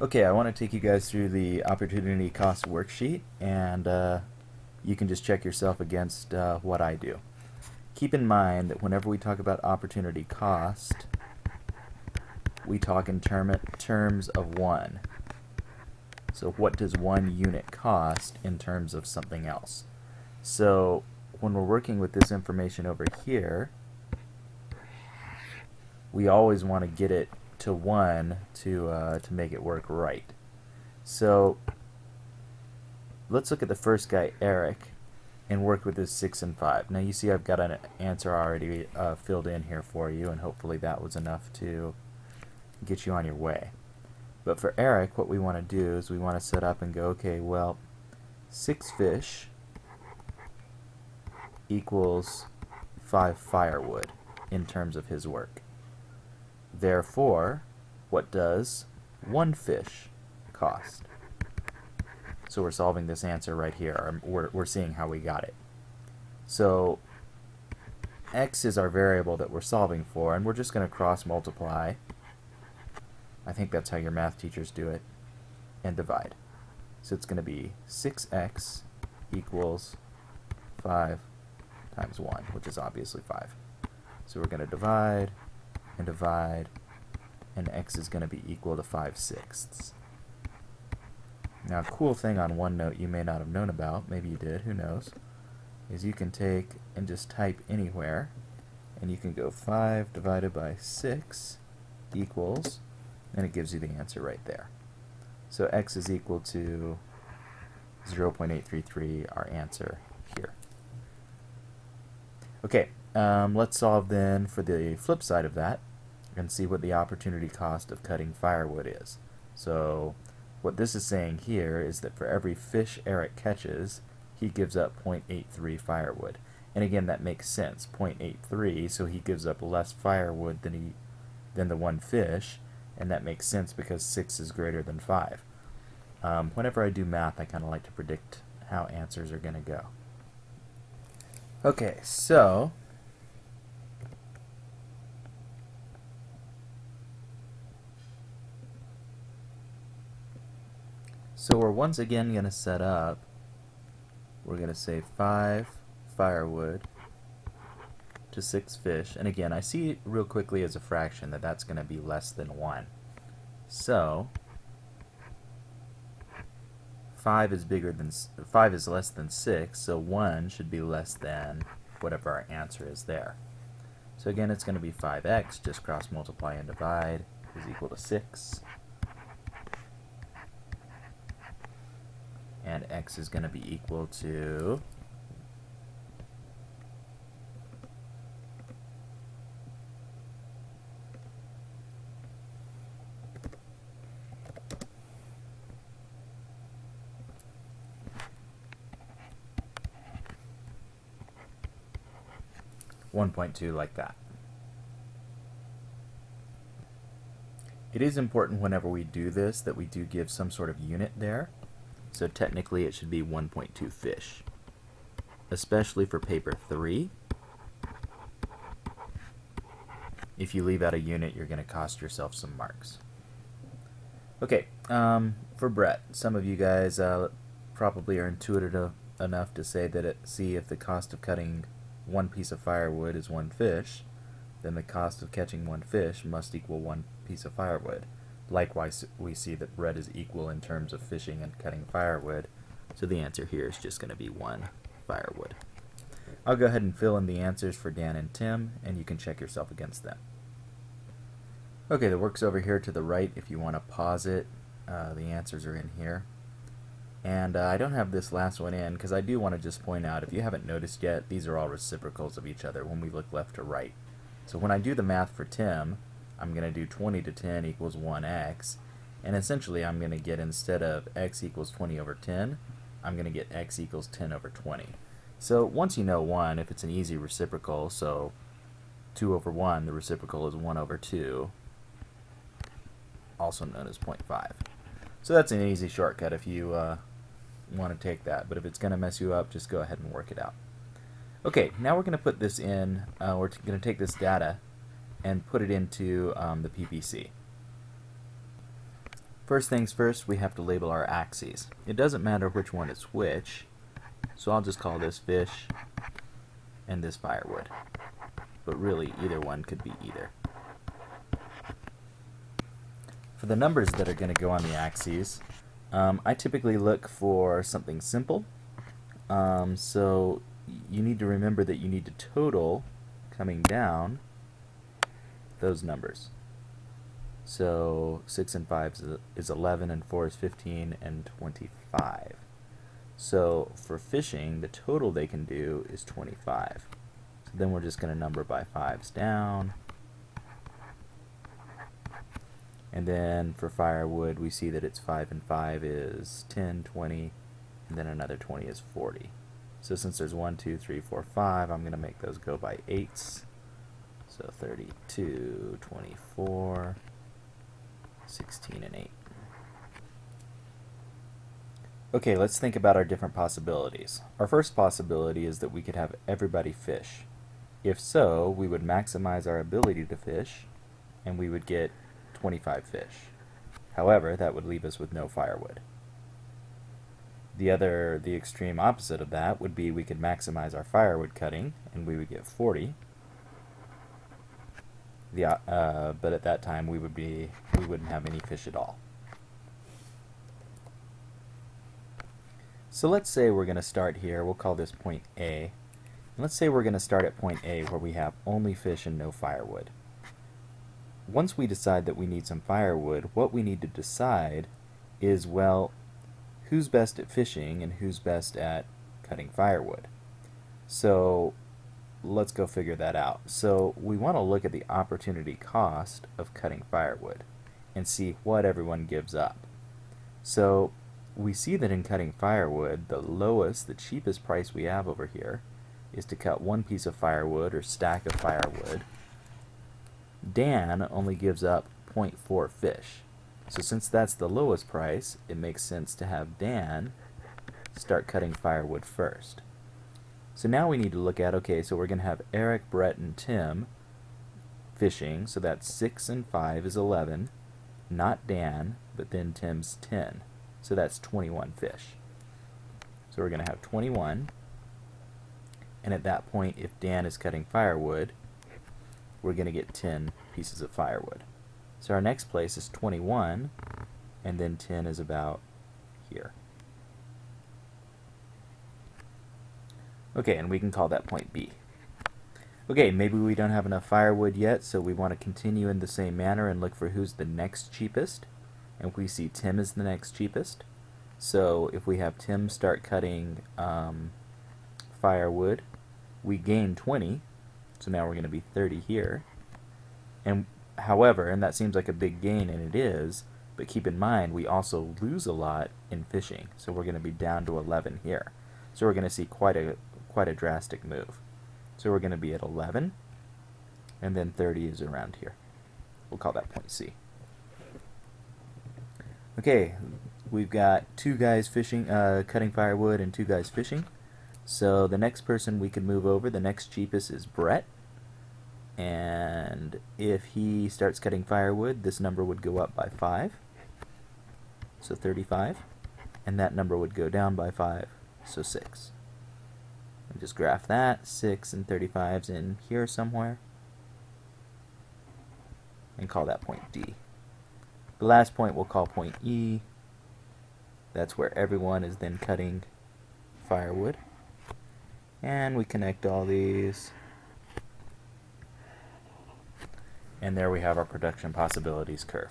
Okay, I want to take you guys through the opportunity cost worksheet, and you can just check yourself against what I do. Keep in mind that whenever we talk about opportunity cost, we talk in terms of one. So what does one unit cost in terms of something else? So when we're working with this information over here, we always want to get it to one to make it work right. So let's look at the first guy, Eric, and work with his 6 and 5. Now you see I've got an answer already filled in here for you, and hopefully that was enough to get you on your way. But for Eric, what we want to do is we want to set up and go, okay, well, 6 fish equals 5 firewood in terms of his work. Therefore, what does 1 fish cost? So we're solving this answer right here. We're seeing how we got it. So x is our variable that we're solving for, and we're just going to cross multiply. I think that's how your math teachers do it, and divide. So it's going to be 6x equals 5 times 1, which is obviously 5. So we're going to divide, and x is going to be equal to 5/6. Now, a cool thing on OneNote you may not have known about, maybe you did, who knows, is you can take and just type anywhere, and you can go 5 divided by 6 equals, and it gives you the answer right there. So x is equal to 0.833, our answer here. Okay, let's solve then for the flip side of that and see what the opportunity cost of cutting firewood is. So what this is saying here is that for every fish Eric catches, he gives up 0.83 firewood. And again, that makes sense, 0.83, so he gives up less firewood than the 1 fish, and that makes sense because 6 is greater than 5. Whenever I do math, I kind of like to predict how answers are going to go. Okay, so we're once again going to set up, we're going to say 5 firewood to 6 fish. And again, I see real quickly as a fraction that that's going to be less than 1. So 5 is less than 6, so 1 should be less than whatever our answer is there. So again, it's going to be 5x, just cross multiply and divide, is equal to 6. And x is going to be equal to 1.2, like that. It is important whenever we do this that we do give some sort of unit there. So technically it should be 1.2 fish, especially for paper 3. If you leave out a unit, you're going to cost yourself some marks. Okay, for Brett, some of you guys probably are intuitive enough to say that see if the cost of cutting 1 piece of firewood is 1 fish, then the cost of catching 1 fish must equal 1 piece of firewood. Likewise, we see that Brett is equal in terms of fishing and cutting firewood, so the answer here is just going to be 1 firewood. I'll go ahead and fill in the answers for Dan and Tim, and you can check yourself against them. Okay, the work's over here to the right if you want to pause it. The answers are in here. And I don't have this last one in because I do want to just point out, if you haven't noticed yet, these are all reciprocals of each other when we look left to right. So when I do the math for Tim, I'm going to do 20 to 10 equals 1x, and essentially I'm going to get, instead of x equals 20 over 10, I'm going to get x equals 10 over 20. So once you know 1, if it's an easy reciprocal, so 2 over 1, the reciprocal is 1 over 2, also known as 0.5. So that's an easy shortcut if you want to take that, but if it's going to mess you up, just go ahead and work it out. Okay, now we're going to put this in, we're going to take this data and put it into the PPC. First things first, we have to label our axes. It doesn't matter which one is which, so I'll just call this fish and this firewood. But really, either one could be either. For the numbers that are going to go on the axes, I typically look for something simple. So you need to remember that you need to total, coming down, those numbers. So 6 and 5 is 11, and 4 is 15, and 25. So for fishing, the total they can do is 25. So then we're just going to number by 5s down. And then for firewood, we see that it's 5 and 5 is 10, 20, and then another 20 is 40. So since there's 1, 2, 3, 4, 5, I'm going to make those go by 8s. So 32, 24, 16, and 8. Okay, let's think about our different possibilities. Our first possibility is that we could have everybody fish. If so, we would maximize our ability to fish, and we would get 25 fish. However, that would leave us with no firewood. The extreme opposite of that would be we could maximize our firewood cutting, and we would get 40. But at that time we wouldn't have any fish at all. So let's say we're going to start here. We'll call this point A. And let's say we're going to start at point A where we have only fish and no firewood. Once we decide that we need some firewood, what we need to decide is, well, who's best at fishing and who's best at cutting firewood. So let's go figure that out. So we want to look at the opportunity cost of cutting firewood and see what everyone gives up. So we see that in cutting firewood, the cheapest price we have over here is to cut one piece of firewood or stack of firewood. Dan only gives up 0.4 fish. So since that's the lowest price, it makes sense to have Dan start cutting firewood first. So now we need to look at, okay, so we're going to have Eric, Brett, and Tim fishing. So that's 6 and 5 is 11. Not Dan, but then Tim's 10. So that's 21 fish. So we're going to have 21. And at that point, if Dan is cutting firewood, we're going to get 10 pieces of firewood. So our next place is 21, and then 10 is about here. Okay, and we can call that point B. Okay, maybe we don't have enough firewood yet, so we want to continue in the same manner and look for who's the next cheapest. And we see Tim is the next cheapest. So if we have Tim start cutting firewood, we gain 20. So now we're going to be 30 here. And however, and that seems like a big gain, and it is, but keep in mind we also lose a lot in fishing. So we're going to be down to 11 here. So we're going to see quite a drastic move. So we're going to be at 11, and then 30 is around here. We'll call that point C. Okay, we've got 2 guys fishing, cutting firewood, and 2 guys fishing. So the next person we could move over, the next cheapest is Brett. And if he starts cutting firewood, this number would go up by 5. So 35. And that number would go down by 5, so 6. And just graph that. 6 and 35's in here somewhere. And call that point D. The last point we'll call point E. That's where everyone is then cutting firewood. And we connect all these. And there we have our production possibilities curve.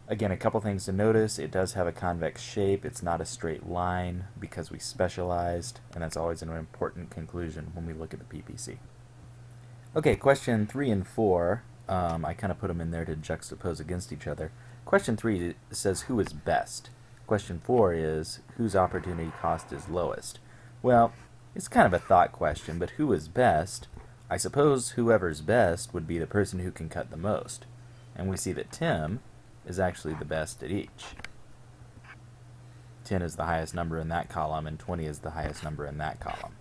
Again, a couple things to notice. It does have a convex shape. It's not a straight line because we specialized, and that's always an important conclusion when we look at the PPC. Okay, question 3 and 4, I kind of put them in there to juxtapose against each other. Question 3 says who is best. Question 4 is whose opportunity cost is lowest. Well, it's kind of a thought question, but who is best? I suppose whoever's best would be the person who can cut the most. And we see that Tim is actually the best at each. 10 is the highest number in that column, and 20 is the highest number in that column.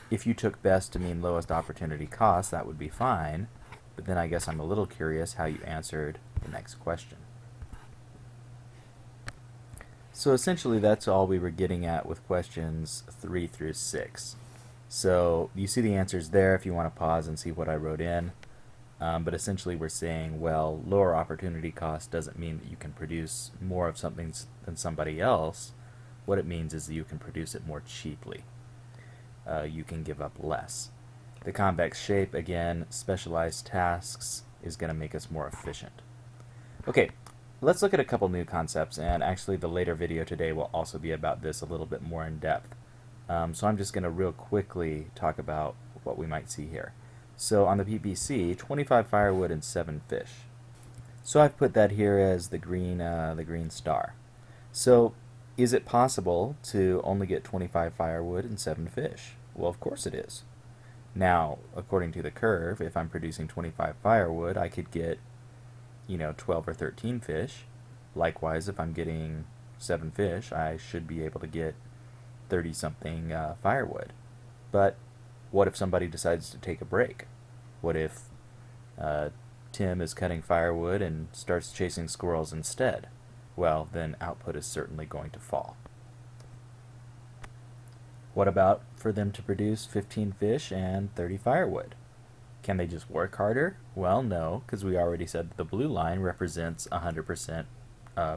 If you took best to mean lowest opportunity cost, that would be fine, But then I guess I'm a little curious how you answered the next question. So essentially that's all we were getting at with questions 3 through 6. So you see the answers there if you want to pause and see what I wrote in. But essentially we're saying, well, lower opportunity cost doesn't mean that you can produce more of something than somebody else. What it means is that you can produce it more cheaply. You can give up less. The convex shape, again, specialized tasks, is going to make us more efficient. Okay, let's look at a couple new concepts, and actually the later video today will also be about this a little bit more in depth. So I'm just going to real quickly talk about what we might see here. So on the PPC, 25 firewood and 7 fish. So I've put that here as the green star. So is it possible to only get 25 firewood and 7 fish? Well, of course it is. Now, according to the curve, if I'm producing 25 firewood, I could get, 12 or 13 fish. Likewise, if I'm getting 7 fish, I should be able to get 30-something firewood. But what if somebody decides to take a break? What if Tim is cutting firewood and starts chasing squirrels instead? Well, then output is certainly going to fall. What about for them to produce 15 fish and 30 firewood? Can they just work harder? Well, no, because we already said that the blue line represents 100%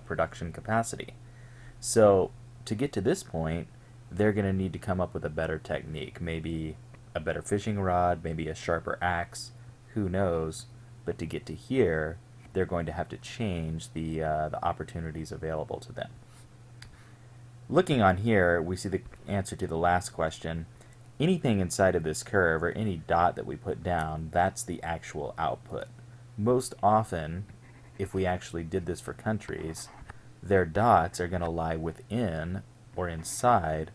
production capacity. So to get to this point, they're going to need to come up with a better technique, maybe a better fishing rod, maybe a sharper axe, who knows, but to get to here, they're going to have to change the opportunities available to them. Looking on here, we see the answer to the last question. Anything inside of this curve, or any dot that we put down, that's the actual output. Most often, if we actually did this for countries, their dots are going to lie within or inside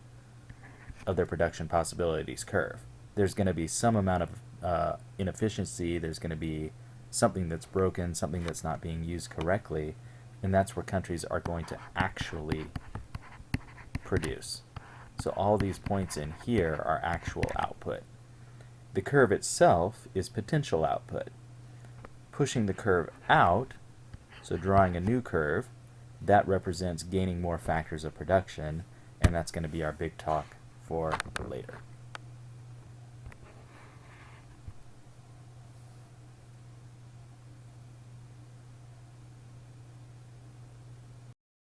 of their production possibilities curve. There's going to be some amount of inefficiency, there's going to be something that's broken, something that's not being used correctly, and that's where countries are going to actually produce. So all these points in here are actual output. The curve itself is potential output. Pushing the curve out, so drawing a new curve, that represents gaining more factors of production, and that's going to be our big talk for later.